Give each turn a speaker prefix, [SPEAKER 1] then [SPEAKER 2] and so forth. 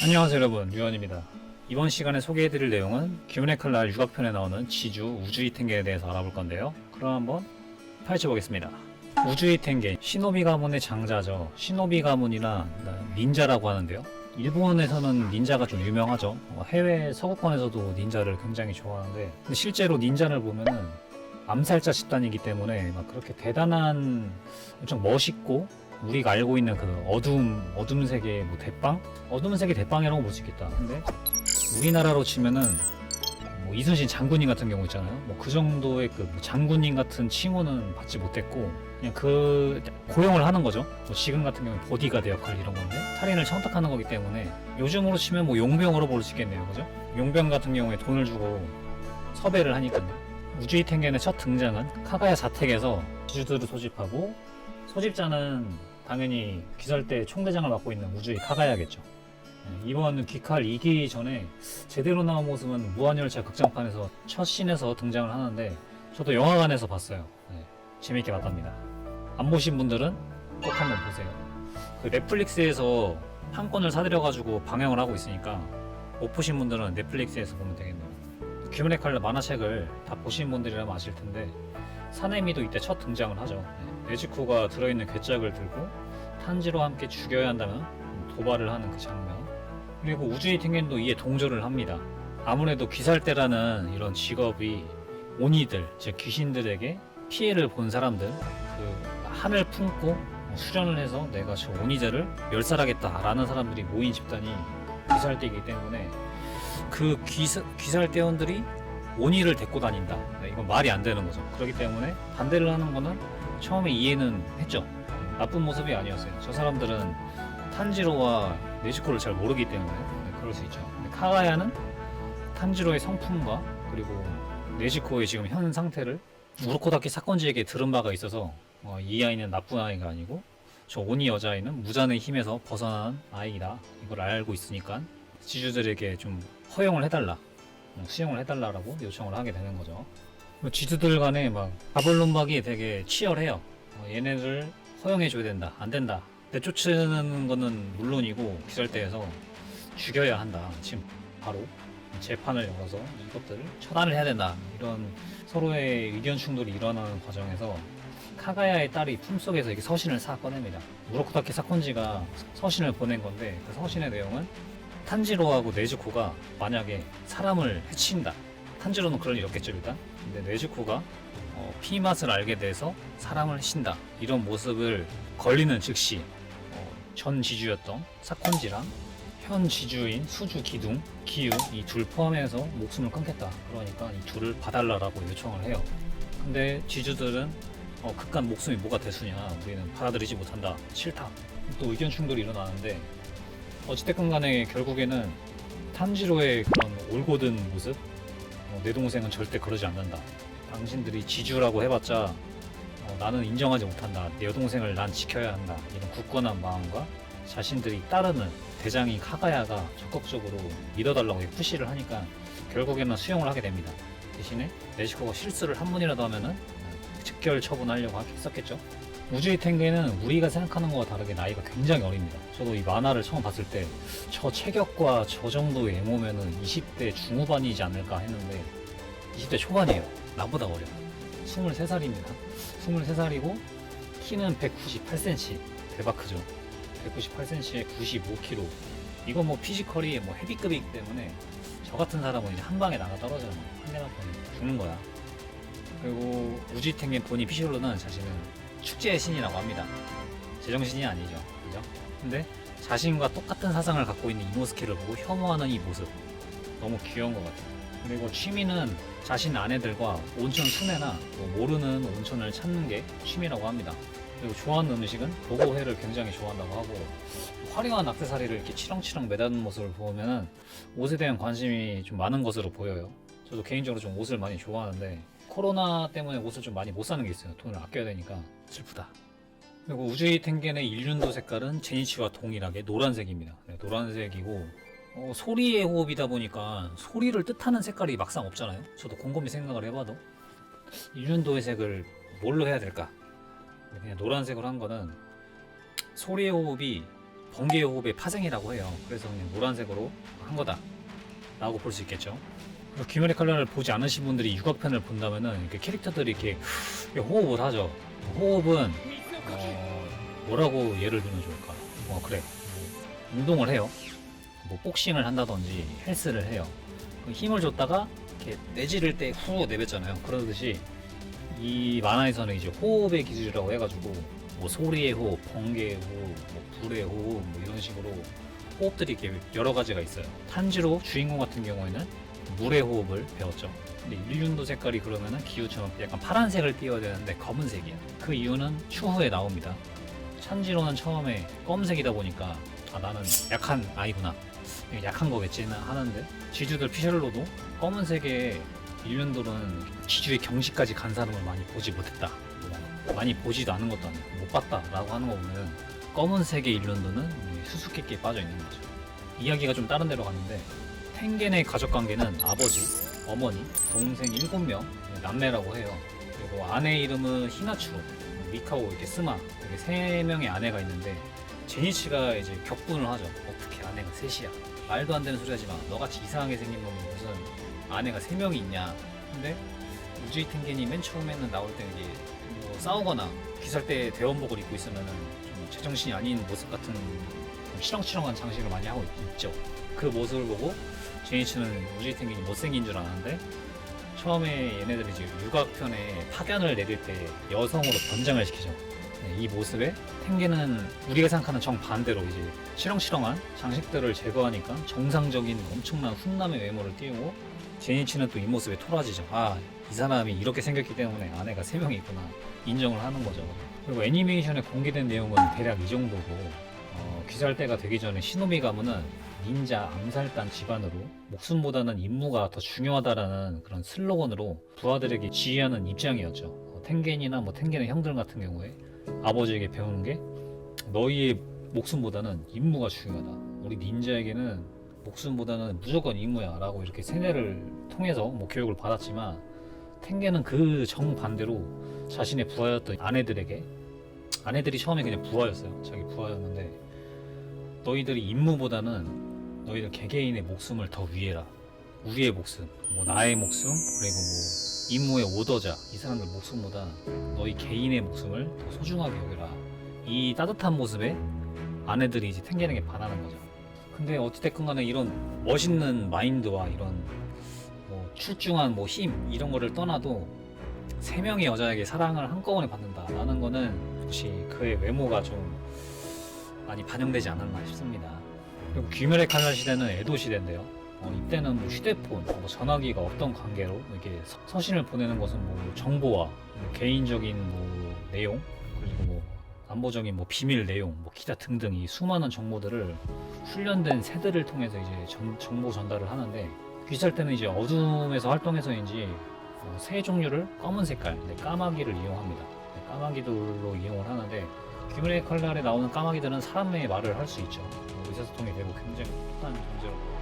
[SPEAKER 1] 안녕하세요 여러분, 유언입니다. 이번 시간에 소개해드릴 내용은 기운의 칼날 육악편에 나오는 지주 우주이 텐겐에 대해서 알아볼 건데요. 그럼 한번 파헤쳐보겠습니다. 우주이 텐겐, 시노비 가문의 장자죠. 시노비 가문이나 닌자라고 하는데요. 일본에서는 닌자가 좀 유명하죠. 해외 서구권에서도 닌자를 굉장히 좋아하는데, 근데 실제로 닌자를 보면은 암살자 집단이기 때문에 막 그렇게 대단한, 엄청 멋있고 우리가 알고 있는 그 어둠 세계의 뭐 대빵? 어둠 세계 대빵이라고 볼 수 있겠다. 근데 우리나라로 치면은 뭐 이순신 장군님 같은 경우 있잖아요. 뭐 그 정도의 그 장군님 같은 칭호는 받지 못했고, 그냥 그 고용을 하는 거죠. 뭐 지금 같은 경우는 보디가드 역할 이런 건데 살인을 청탁하는 거기 때문에 요즘으로 치면 뭐 용병으로 볼 수 있겠네요, 그죠? 용병 같은 경우에 돈을 주고 섭외를 하니까요. 우주이 텐겐의 첫 등장은 카가야 자택에서 지주들을 소집하고, 소집자는 당연히 귀설대 총대장을 맡고 있는 우주이 카가야겠죠. 이번 귀칼 2기 전에 제대로 나온 모습은 무한열차 극장판에서 첫 씬에서 등장을 하는데, 저도 영화관에서 봤어요. 재밌게 봤답니다. 안 보신 분들은 꼭 한번 보세요. 그 넷플릭스에서 판권을 사들여가지고 방영을 하고 있으니까 못 보신 분들은 넷플릭스에서 보면 되겠네요. 귀문의 칼날 만화책을 다 보신 분들이라면 아실 텐데, 사네미도 이때 첫 등장을 하죠. 네즈코가 들어있는 괴짝을 들고 탄지로와 함께 죽여야 한다면 도발을 하는 그 장면, 그리고 우주이 텐겐도 이에 동조를 합니다. 아무래도 귀살대라는 이런 직업이 오니들, 즉 귀신들에게 피해를 본 사람들, 그 한을 품고 수련을 해서 내가 저 오니들을 멸살하겠다라는 사람들이 모인 집단이 귀살대이기 때문에, 그 귀살대원들이 오니를 데리고 다닌다. 이건 말이 안 되는 거죠. 그렇기 때문에 반대를 하는 거는 처음에 이해는 했죠. 나쁜 모습이 아니었어요. 저 사람들은 탄지로와 네즈코를 잘 모르기 때문에 그럴 수 있죠. 근데 카가야는 탄지로의 성품과 그리고 네즈코의 지금 현 상태를 우르코다키 사건지에게 들은 바가 있어서, 이 아이는 나쁜 아이가 아니고 저 오니 여자아이는 무잔의 힘에서 벗어난 아이다, 이걸 알고 있으니까 지주들에게 좀 허용을 해달라, 수용을 해달라라고 요청을 하게 되는 거죠. 지주들 간에 막 가불론박이 되게 치열해요. 얘네를 허용해줘야 된다, 안 된다, 내쫓는 거는 물론이고 기절대에서 죽여야 한다, 지금 바로 재판을 열어서 이것들을 처단을 해야 된다, 이런 서로의 의견 충돌이 일어나는 과정에서 카가야의 딸이 품속에서 이렇게 서신을 싹 꺼냅니다. 우로코다키 사건지가 서신을 보낸 건데, 그 서신의 내용은 탄지로하고 네즈코가 만약에 사람을 해친다, 탄지로는 그럴 일 없겠죠 일단, 근데 네즈코가 피맛을 알게 돼서 사람을 해친다, 이런 모습을 걸리는 즉시 전 지주였던 사콘지랑 현 지주인 수주 기둥, 기유, 이 둘 포함해서 목숨을 끊겠다, 그러니까 이 둘을 봐달라라고 요청을 해요. 근데 지주들은 그깟 목숨이 뭐가 대수냐, 우리는 받아들이지 못한다, 싫다, 또 의견 충돌이 일어나는데, 어찌됐건 간에 결국에는 탄지로의 그런 올곧은 모습, 내 동생은 절대 그러지 않는다, 당신들이 지주라고 해봤자 나는 인정하지 못한다, 내 여동생을 난 지켜야 한다, 이런 굳건한 마음과 자신들이 따르는 대장인 카가야가 적극적으로 믿어달라고 푸시를 하니까 결국에는 수용을 하게 됩니다. 대신에 네즈코가 실수를 한 번이라도 하면은 즉결 처분하려고 했었겠죠. 우주이 텐겐은 우리가 생각하는 것과 다르게 나이가 굉장히 어립니다. 저도 이 만화를 처음 봤을 때 저 체격과 저 정도의 외모면은 20대 중후반이지 않을까 했는데 20대 초반이에요. 나보다 어려. 23살입니다. 23살이고 키는 198cm. 대박 크죠. 198cm에 95kg. 이거 뭐 피지컬이 뭐 헤비급이기 때문에 저 같은 사람은 이제 한 방에 나가 떨어져요. 한 대만 보면 죽는 거야. 그리고 우주이 텐겐 본인 피셜로는 자신은 축제의 신이라고 합니다. 제정신이 아니죠, 그죠? 근데 자신과 똑같은 사상을 갖고 있는 이노스케를 보고 혐오하는 이 모습, 너무 귀여운 것 같아요. 그리고 취미는 자신 아내들과 온천 순회나 모르는 온천을 찾는 게 취미라고 합니다. 그리고 좋아하는 음식은 보고회를 굉장히 좋아한다고 하고, 화려한 액세서리를 이렇게 치렁치렁 매다는 모습을 보면 옷에 대한 관심이 좀 많은 것으로 보여요. 저도 개인적으로 좀 옷을 많이 좋아하는데 코로나 때문에 옷을 좀 많이 못 사는 게 있어요. 돈을 아껴야 되니까 슬프다. 그리고 우주이 텐겐의 일륜도 색깔은 제니치와 동일하게 노란색입니다. 네, 노란색이고, 소리의 호흡이다 보니까 소리를 뜻하는 색깔이 막상 없잖아요. 저도 곰곰이 생각을 해봐도 일륜도의 색을 뭘로 해야 될까? 그냥 노란색으로 한 거는 소리의 호흡이 번개의 호흡의 파생이라고 해요. 그래서 그냥 노란색으로 한 거다 라고 볼 수 있겠죠. 그리고 귀멸의 칼날을 보지 않으신 분들이 육악편을 본다면은 이렇게 캐릭터들이 이렇게 호흡을 하죠. 호흡은 뭐라고 예를 들면 좋을까? 그래, 뭐 운동을 해요. 뭐 복싱을 한다든지 헬스를 해요. 힘을 줬다가 이렇게 내지를 때 후 내뱉잖아요. 그러듯이 이 만화에서는 이제 호흡의 기술이라고 해가지고 뭐 소리의 호흡, 번개의 호흡, 뭐 불의 호흡, 뭐 이런 식으로 호흡들이 이렇게 여러 가지가 있어요. 탄지로 주인공 같은 경우에는 물의 호흡을 배웠죠. 근데 일륜도 색깔이 그러면은 기우처럼 약간 파란색을 띄워야 되는데 검은색이야. 그 이유는 추후에 나옵니다. 찬지로는 처음에 검은색이다 보니까 나는 약한 아이구나, 약한 거겠지는 하는데, 지주들 피셜로도 검은색의 일륜돌은 지주의 경지까지 간 사람을 많이 보지 못했다, 많이 보지도 않은 것도 아니고 못 봤다 라고 하는 거 보면 검은색의 일륜도는 수수께끼에 빠져 있는 거죠. 이야기가 좀 다른 데로 갔는데, 텐겐의 가족관계는 아버지, 어머니, 동생 7명 남매라고 해요. 그리고 아내 이름은 히나추, 미카오, 이렇게 스마, 이렇게 3명의 아내가 있는데, 제니치가 이제 격분을 하죠. 어떻게 아내가 셋이야? 말도 안 되는 소리 하지 마. 너같이 이상하게 생긴 놈이 무슨 아내가 3명이 있냐? 근데 우주이 텐겐이 맨 처음에는 나올 때 이제 뭐 싸우거나 귀살 때 대원복을 입고 있으면은 좀 제정신이 아닌 모습 같은 치렁치렁한 장식을 많이 하고 있죠. 그 모습을 보고 제니치는 우주이 텐겐이 못생긴 줄 아는데, 처음에 얘네들이 이제 육악편에 파견을 내릴 때 여성으로 변장을 시키죠. 이 모습에 텐겐은 우리가 생각하는 정반대로 이제 치렁치렁한 장식들을 제거하니까 정상적인 엄청난 훈남의 외모를 띄우고, 제니치는 또 이 모습에 토라지죠. 이 사람이 이렇게 생겼기 때문에 아내가 3명이 있구나 인정을 하는 거죠. 그리고 애니메이션에 공개된 내용은 대략 이 정도고, 귀살 때가 되기 전에 시노비 가문은 닌자 암살단 집안으로 목숨보다는 임무가 더 중요하다라는 그런 슬로건으로 부하들에게 지휘하는 입장이었죠. 텐겐이나 뭐 텐겐의 형들 같은 경우에 아버지에게 배우는 게, 너희의 목숨보다는 임무가 중요하다. 우리 닌자에게는 목숨보다는 무조건 임무야 라고 이렇게 세뇌를 통해서 뭐 교육을 받았지만, 텐겐은 그 정반대로 자신의 부하였던 아내들에게, 아내들이 처음에 그냥 부하였어요. 자기 부하였는데, 너희들이 임무보다는 너희들 개개인의 목숨을 더 위해라. 우리의 목숨, 뭐 나의 목숨, 그리고 뭐 임무의 오더자, 이 사람들 목숨보다 너희 개인의 목숨을 더 소중하게 여겨라. 이 따뜻한 모습에 아내들이 이제 텐겐에게 반하는 거죠. 근데 어찌됐건 간에 이런 멋있는 마인드와 이런 뭐 출중한 뭐 힘, 이런 거를 떠나도 3명의 여자에게 사랑을 한꺼번에 받는다라는 거는 혹시 그의 외모가 좀 많이 반영되지 않았나 싶습니다. 그리고 귀멸의 칼날 시대는 에도 시대인데요. 이때는 뭐 휴대폰, 뭐 전화기가 없던 관계로 이렇게 서신을 보내는 것은 뭐 정보와 뭐 개인적인 뭐 내용, 그리고 뭐 안보적인 뭐 비밀 내용, 뭐 기타 등등 이 수많은 정보들을 훈련된 새들을 통해서 이제 정보 전달을 하는데, 귀살 때는 이제 어둠에서 활동해서인지 새 종류를 검은 색깔, 까마귀를 이용합니다. 까마귀들로 이용을 하는데, 귀멸의 칼날에 나오는 까마귀들은 사람의 말을 할 수 있죠. 의사소통이 되고 굉장히 똑똑한 존재로